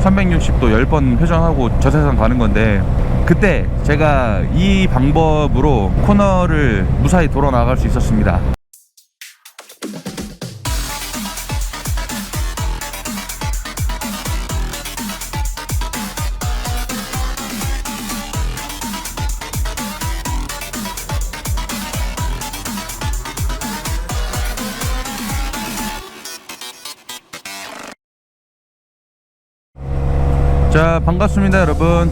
360도 10번 회전하고 저세상 가는 건데, 그때 제가 이 방법으로 코너를 무사히 돌아 나갈 수 있었습니다. 자, 반갑습니다 여러분.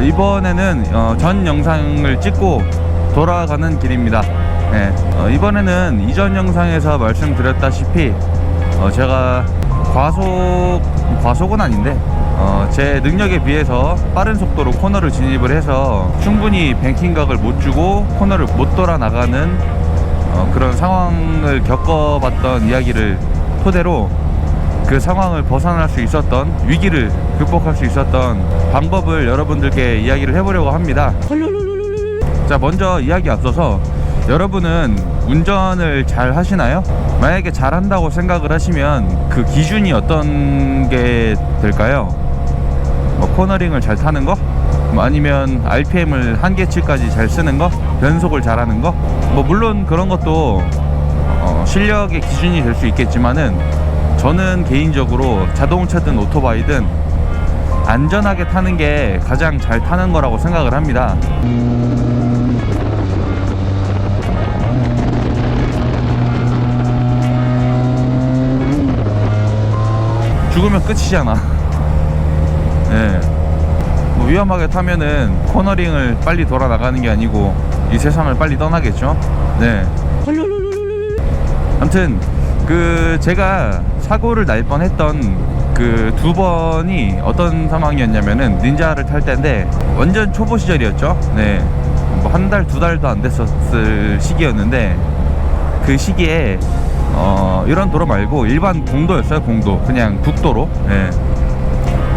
이번에는 전 영상을 찍고 돌아가는 길입니다. 네, 이번에는 이전 영상에서 말씀드렸다시피 제가 과속은 아닌데 제 능력에 비해서 빠른 속도로 코너를 진입을 해서 충분히 뱅킹각을 못 주고 코너를 못 돌아 나가는 그런 상황을 겪어봤던 이야기를 토대로 그 상황을 벗어날 수 있었던, 위기를 극복할 수 있었던 방법을 여러분들께 이야기를 해보려고 합니다. 자, 먼저 이야기 앞서서 여러분은 운전을 잘 하시나요? 만약에 잘 한다고 생각을 하시면 그 기준이 어떤 게 될까요? 코너링을 잘 타는 거? 아니면 RPM을 한계치까지 잘 쓰는 거? 변속을 잘 하는 거? 물론 그런 것도 실력의 기준이 될 수 있겠지만은, 저는 개인적으로 자동차든 오토바이든 안전하게 타는 게 가장 잘 타는 거라고 생각을 합니다. 죽으면 끝이잖아. 네. 위험하게 타면은 코너링을 빨리 돌아 나가는 게 아니고 이 세상을 빨리 떠나겠죠. 네. 아무튼 제가 사고를 날 뻔했던 그 2번이 어떤 상황이었냐면은 닌자를 탈 때인데 완전 초보 시절이었죠. 네. 한 달, 2달도 안 됐었을 시기였는데, 그 시기에 이런 도로 말고 일반 공도였어요. 공도, 그냥 국도로. 네.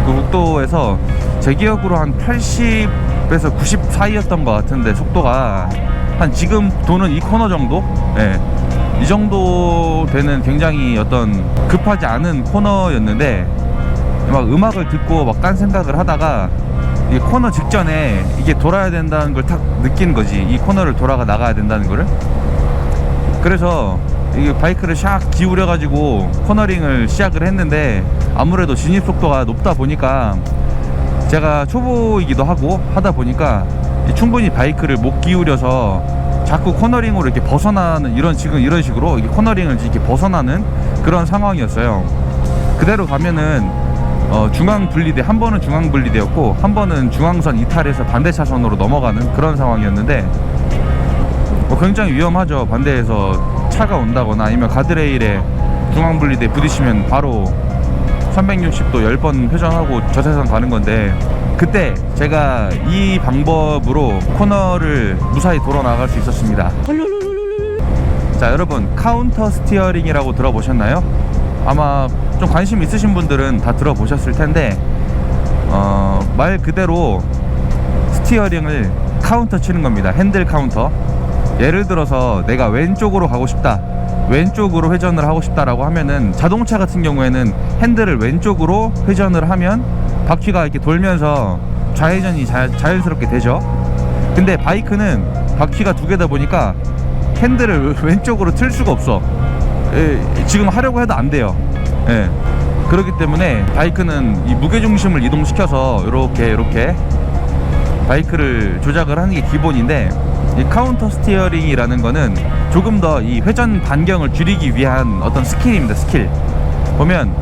그 국도에서 제 기억으로 한 80에서 90 사이였던 것 같은데, 속도가 한 지금 도는 이 코너 정도? 네. 이 정도 되는 굉장히 어떤 급하지 않은 코너였는데, 막 음악을 듣고 막 딴 생각을 하다가 이 코너 직전에 이게 돌아야 된다는 걸 딱 느낀 거지. 이 코너를 돌아가 나가야 된다는 거를. 그래서 이게 바이크를 샥 기울여 가지고 코너링을 시작을 했는데, 아무래도 진입 속도가 높다 보니까 제가 초보이기도 하고 하다 보니까 충분히 바이크를 못 기울여서 자꾸 코너링으로 이렇게 벗어나는, 지금 이런 식으로 이렇게 코너링을 이렇게 벗어나는 그런 상황이었어요. 그대로 가면은 중앙 분리대, 한 번은 중앙 분리대였고 한 번은 중앙선 이탈해서 반대 차선으로 넘어가는 그런 상황이었는데, 굉장히 위험하죠. 반대에서 차가 온다거나 아니면 가드레일에 중앙 분리대 부딪히면 바로 360도 10번 회전하고 저세상 가는 건데, 그때 제가 이 방법으로 코너를 무사히 돌아 나갈 수 있었습니다. 자, 여러분, 카운터 스티어링이라고 들어보셨나요? 아마 좀 관심 있으신 분들은 다 들어보셨을 텐데, 말 그대로 스티어링을 카운터 치는 겁니다. 핸들 카운터. 예를 들어서 내가 왼쪽으로 가고 싶다, 왼쪽으로 회전을 하고 싶다라고 하면은, 자동차 같은 경우에는 핸들을 왼쪽으로 회전을 하면 바퀴가 이렇게 돌면서 좌회전이 자연스럽게 되죠. 근데 바이크는 바퀴가 2개다 보니까 핸들을 왼쪽으로 틀 수가 없어. 지금 하려고 해도 안 돼요. 예. 그렇기 때문에 바이크는 이 무게중심을 이동시켜서 이렇게 바이크를 조작을 하는 게 기본인데, 이 카운터 스티어링이라는 거는 조금 더 이 회전 반경을 줄이기 위한 어떤 스킬입니다. 스킬. 보면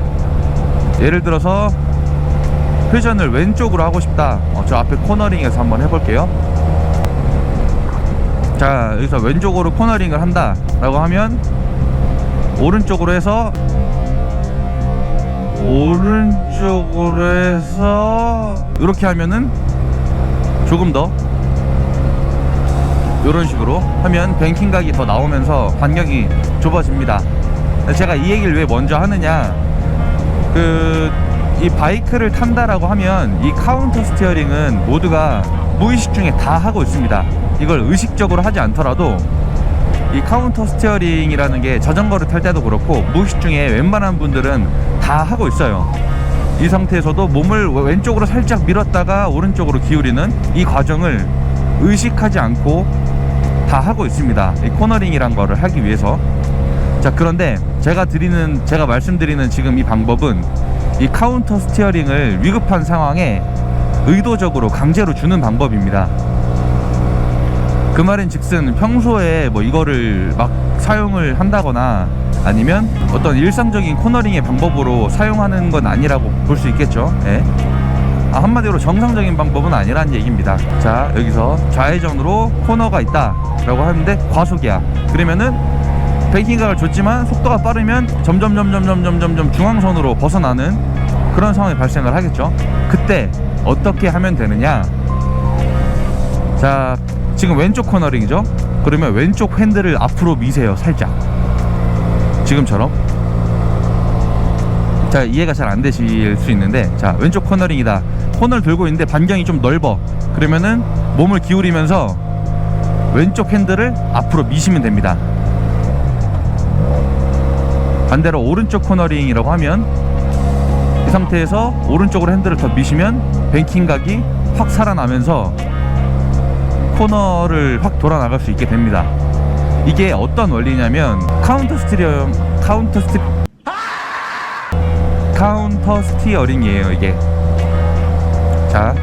예를 들어서 회전을 왼쪽으로 하고 싶다. 저 앞에 코너링에서 한번 해볼게요. 자, 여기서 왼쪽으로 코너링을 한다 라고 하면, 오른쪽으로 해서 이렇게 하면은 조금 더 이런 식으로 하면 뱅킹각이 더 나오면서 반경이 좁아집니다. 제가 이 얘기를 왜 먼저 하느냐, 이 바이크를 탄다라고 하면 이 카운터 스티어링은 모두가 무의식 중에 다 하고 있습니다. 이걸 의식적으로 하지 않더라도 이 카운터 스티어링이라는 게 자전거를 탈 때도 그렇고 무의식 중에 웬만한 분들은 다 하고 있어요. 이 상태에서도 몸을 왼쪽으로 살짝 밀었다가 오른쪽으로 기울이는 이 과정을 의식하지 않고 다 하고 있습니다. 이 코너링이란 거를 하기 위해서. 자, 그런데 제가 말씀드리는 지금 이 방법은 이 카운터 스티어링을 위급한 상황에 의도적으로 강제로 주는 방법입니다. 그 말인 즉슨 평소에 뭐 이거를 막 사용을 한다거나 아니면 어떤 일상적인 코너링의 방법으로 사용하는 건 아니라고 볼 수 있겠죠. 예. 한마디로 정상적인 방법은 아니라는 얘기입니다. 자, 여기서 좌회전으로 코너가 있다 라고 하는데 과속이야. 그러면은 베이킹각을 줬지만 속도가 빠르면 점점 중앙선으로 벗어나는 그런 상황이 발생을 하겠죠. 그때 어떻게 하면 되느냐. 자, 지금 왼쪽 코너링이죠. 그러면 왼쪽 핸들을 앞으로 미세요. 살짝 지금처럼. 자, 이해가 잘 안 되실 수 있는데, 자, 왼쪽 코너링이다. 코너를 들고 있는데 반경이 좀 넓어. 그러면은 몸을 기울이면서 왼쪽 핸들을 앞으로 미시면 됩니다. 반대로 오른쪽 코너링이라고 하면 이 상태에서 오른쪽으로 핸들을 더 미시면 뱅킹각이 확 살아나면서 코너를 확 돌아 나갈 수 있게 됩니다. 이게 어떤 원리냐면 카운터 스티어링이에요. 이게. 자,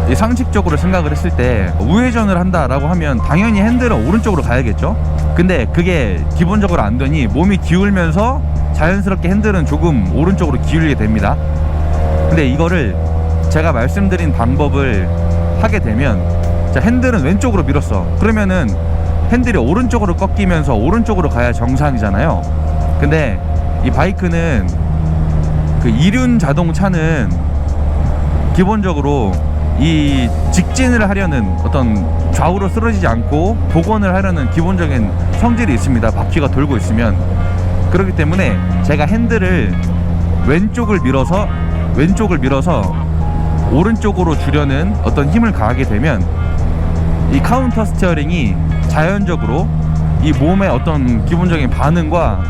이 상식적으로 생각을 했을 때 우회전을 한다라고 하면 당연히 핸들은 오른쪽으로 가야겠죠. 근데 그게 기본적으로 안 되니 몸이 기울면서 자연스럽게 핸들은 조금 오른쪽으로 기울게 됩니다. 근데 이거를 제가 말씀드린 방법을 하게 되면, 자, 핸들은 왼쪽으로 밀었어. 그러면은 핸들이 오른쪽으로 꺾이면서 오른쪽으로 가야 정상이잖아요. 근데 이 바이크는 그 이륜 자동차는 기본적으로 이 직진을 하려는 어떤 좌우로 쓰러지지 않고 복원을 하려는 기본적인 성질이 있습니다. 바퀴가 돌고 있으면. 그렇기 때문에 제가 핸들을 왼쪽을 밀어서 오른쪽으로 주려는 어떤 힘을 가하게 되면 이 카운터 스티어링이 자연적으로 이 몸의 어떤 기본적인 반응과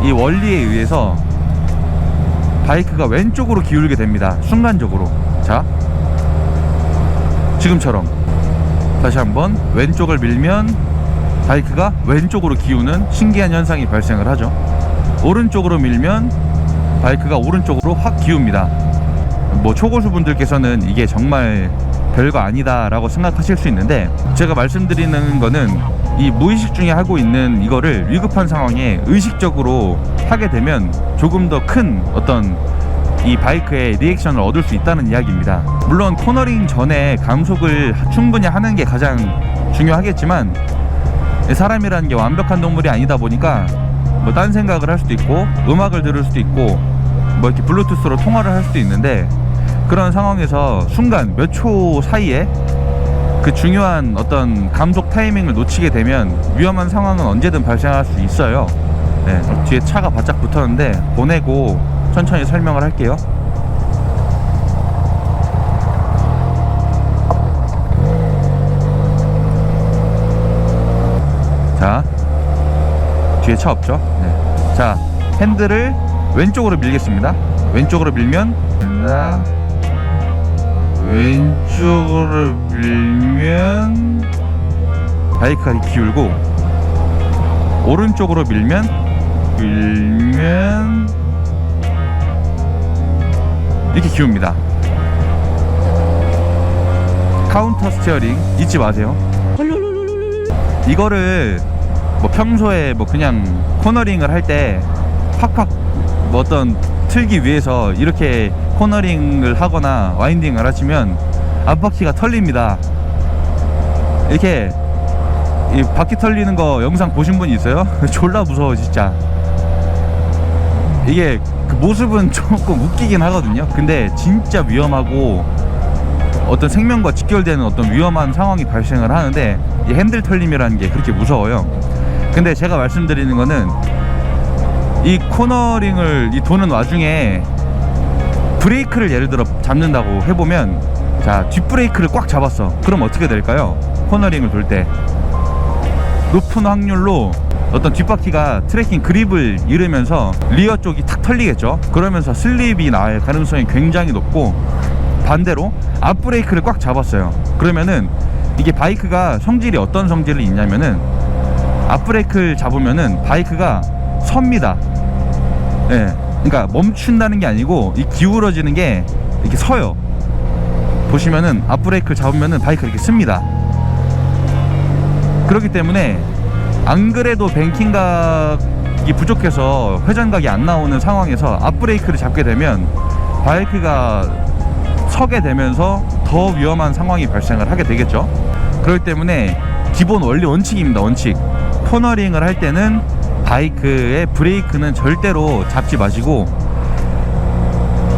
이 원리에 의해서 바이크가 왼쪽으로 기울게 됩니다. 순간적으로. 자, 지금처럼 다시 한번 왼쪽을 밀면 바이크가 왼쪽으로 기우는 신기한 현상이 발생을 하죠. 오른쪽으로 밀면 바이크가 오른쪽으로 확 기웁니다. 뭐 초고수 분들께서는 이게 정말 별거 아니다 라고 생각하실 수 있는데, 제가 말씀드리는 거는 이 무의식 중에 하고 있는 이거를 위급한 상황에 의식적으로 하게 되면 조금 더 큰 어떤 이 바이크의 리액션을 얻을 수 있다는 이야기입니다. 물론 코너링 전에 감속을 충분히 하는 게 가장 중요하겠지만, 사람이라는 게 완벽한 동물이 아니다 보니까 뭐 딴 생각을 할 수도 있고 음악을 들을 수도 있고 뭐 이렇게 블루투스로 통화를 할 수도 있는데, 그런 상황에서 순간 몇 초 사이에 그 중요한 어떤 감속 타이밍을 놓치게 되면 위험한 상황은 언제든 발생할 수 있어요. 네, 뒤에 차가 바짝 붙었는데 보내고 천천히 설명을 할게요. 자, 뒤에 차 없죠? 네. 자, 핸들을 왼쪽으로 밀겠습니다. 왼쪽으로 밀면 왼쪽으로 밀면 바이크가 기울고, 오른쪽으로 밀면 이렇게 기웁니다. 카운터 스티어링 잊지 마세요. 이거를 뭐 평소에 뭐 그냥 코너링을 할 때 팍팍 뭐 어떤 틀기 위해서 이렇게 코너링을 하거나 와인딩을 하시면 앞바퀴가 털립니다. 이렇게 이 바퀴 털리는 거 영상 보신 분 있어요? 졸라 무서워 진짜. 이게 그 모습은 조금 웃기긴 하거든요. 근데 진짜 위험하고 어떤 생명과 직결되는 어떤 위험한 상황이 발생을 하는데, 이 핸들 털림이라는 게 그렇게 무서워요. 근데 제가 말씀드리는 거는 이 코너링을 도는 와중에 브레이크를 예를 들어 잡는다고 해보면, 자, 뒷브레이크를 꽉 잡았어. 그럼 어떻게 될까요? 코너링을 돌 때 높은 확률로 어떤 뒷바퀴가 트래킹 그립을 잃으면서 리어 쪽이 탁 털리겠죠. 그러면서 슬립이 날 가능성이 굉장히 높고, 반대로 앞브레이크를 꽉 잡았어요. 그러면은 이게 바이크가 성질이 어떤 성질이 있냐면은, 앞브레이크를 잡으면은 바이크가 섭니다. 예, 그러니까 멈춘다는 게 아니고 이 기울어지는 게 이렇게 서요. 보시면은 앞브레이크를 잡으면은 바이크가 이렇게 씁니다. 그렇기 때문에 안 그래도 뱅킹각이 부족해서 회전각이 안 나오는 상황에서 앞브레이크를 잡게 되면 바이크가 서게 되면서 더 위험한 상황이 발생을 하게 되겠죠. 그렇기 때문에 기본 원칙입니다. 원칙. 코너링을 할 때는 바이크의 브레이크는 절대로 잡지 마시고,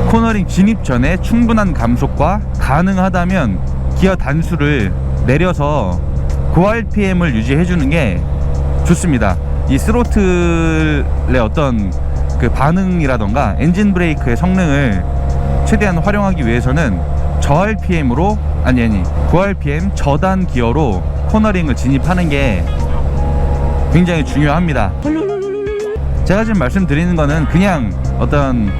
코너링 진입 전에 충분한 감속과 가능하다면 기어 단수를 내려서 고RPM을 유지해 주는 게 좋습니다. 이 스로틀의 어떤 그 반응이라던가 엔진 브레이크의 성능을 최대한 활용하기 위해서는 저RPM으로 고RPM 저단 기어로 코너링을 진입하는 게 굉장히 중요합니다. 제가 지금 말씀드리는 거는 그냥 어떤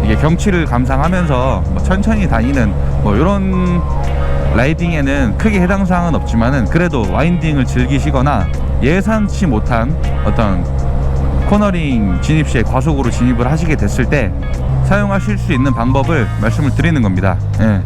이게 경치를 감상하면서 뭐 천천히 다니는 뭐 이런 라이딩에는 크게 해당 사항은 없지만은, 그래도 와인딩을 즐기시거나 예상치 못한 어떤 코너링 진입 시에 과속으로 진입을 하시게 됐을 때 사용하실 수 있는 방법을 말씀을 드리는 겁니다. 예.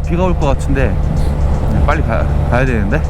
비가 올 것 같은데 빨리 가야 되는데.